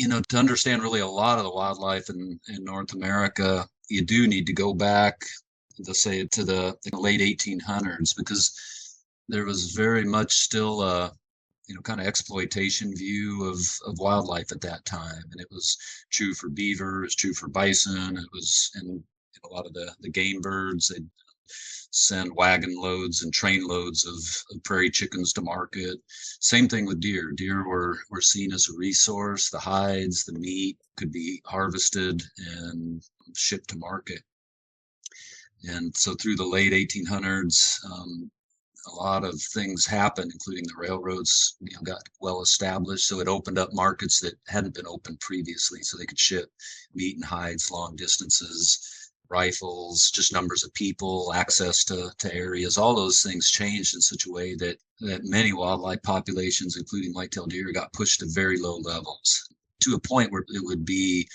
To understand really a lot of the wildlife in North America, you do need to go back, let's say, to the late 1800s, because there was very much still a kind of exploitation view of wildlife at that time, and it was true for beaver, it's true for bison, it was in a lot of the game birds. They'd send wagon loads and train loads of prairie chickens to market. Same thing with deer. Deer were seen as a resource. The hides, the meat could be harvested and shipped to market. And so through the late 1800s, a lot of things happened, including the railroads, got well established. So it opened up markets that hadn't been opened previously. So they could ship meat and hides long distances, rifles, just numbers of people, access to areas. All those things changed in such a way that many wildlife populations, including whitetail deer, got pushed to very low levels, to a point where it would be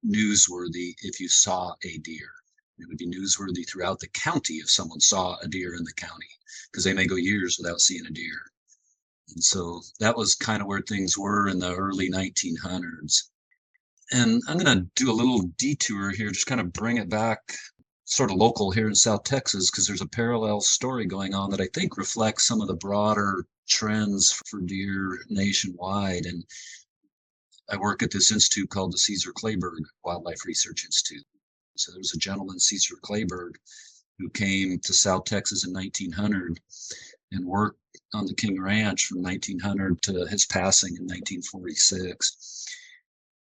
newsworthy if you saw a deer. It would be newsworthy throughout the county if someone saw a deer in the county, because they may go years without seeing a deer. And so that was kind of where things were in the early 1900s. And I'm going to do a little detour here, just kind of bring it back sort of local here in South Texas, because there's a parallel story going on that I think reflects some of the broader trends for deer nationwide. And I work at this institute called the Caesar Kleberg Wildlife Research Institute. So there was a gentleman, Caesar Kleberg, who came to South Texas in 1900 and worked on the King Ranch from 1900 to his passing in 1946.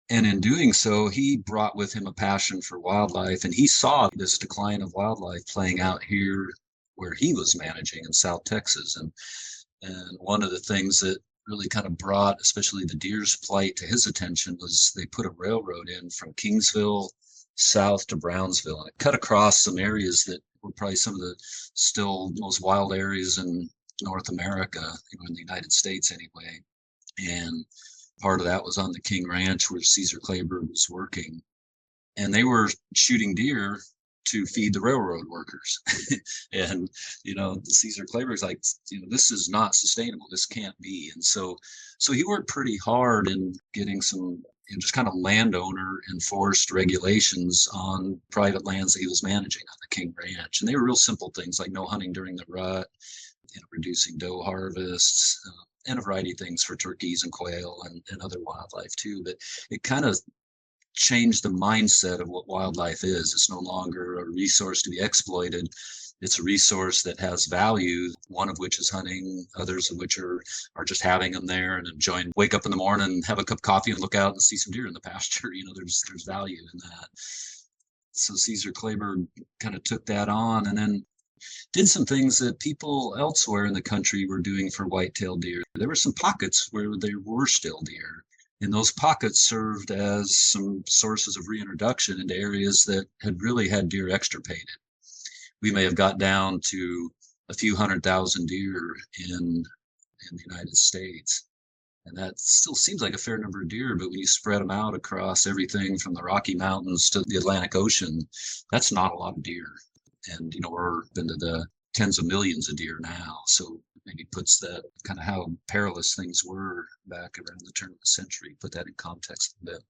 And in doing so, he brought with him a passion for wildlife, and he saw this decline of wildlife playing out here where he was managing in South Texas. And one of the things that really kind of brought, especially the deer's plight, to his attention was they put a railroad in from Kingsville south to Brownsville, and it cut across some areas that were probably some of the still most wild areas in North America, in the United States anyway. And part of that was on the King Ranch where Caesar Kleberg was working. And they were shooting deer to feed the railroad workers. And, Caesar Kleberg's like, this is not sustainable. This can't be. And so he worked pretty hard in getting some just kind of landowner enforced regulations on private lands that he was managing on the King Ranch. And they were real simple things like no hunting during the rut, reducing doe harvests, and a variety of things for turkeys and quail and other wildlife too. But it kind of changed the mindset of what wildlife is. It's no longer a resource to be exploited. It's a resource that has value, one of which is hunting, others of which are just having them there and enjoying, wake up in the morning, have a cup of coffee and look out and see some deer in the pasture. There's value in that. So Caesar Kleberg kind of took that on and then did some things that people elsewhere in the country were doing for white-tailed deer. There were some pockets where there were still deer, and those pockets served as some sources of reintroduction into areas that had really had deer extirpated. We may have got down to a few 100,000 deer in the United States. And that still seems like a fair number of deer, but when you spread them out across everything from the Rocky Mountains to the Atlantic Ocean, that's not a lot of deer. And, we're into the tens of millions of deer now. So maybe puts that kind of how perilous things were back around the turn of the century, put that in context a bit.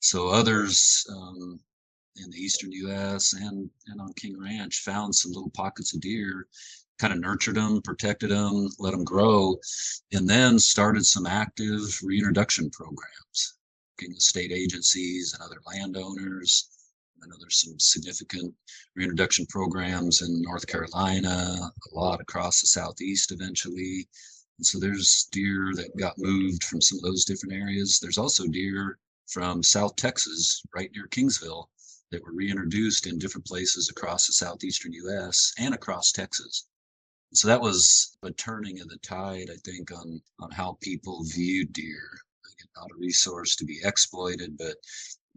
So others, in the eastern U.S. and on King Ranch found some little pockets of deer, kind of nurtured them, protected them, let them grow, and then started some active reintroduction programs, working with state agencies and other landowners. I know there's some significant reintroduction programs in North Carolina, a lot across the Southeast eventually. And so there's deer that got moved from some of those different areas. There's also deer from South Texas, right near Kingsville, that were reintroduced in different places across the southeastern U.S. and across Texas. So that was a turning of the tide, I think, on how people viewed deer. Again, not a resource to be exploited, but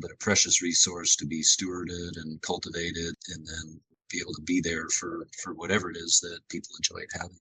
a precious resource to be stewarded and cultivated, and then be able to be there for whatever it is that people enjoyed having.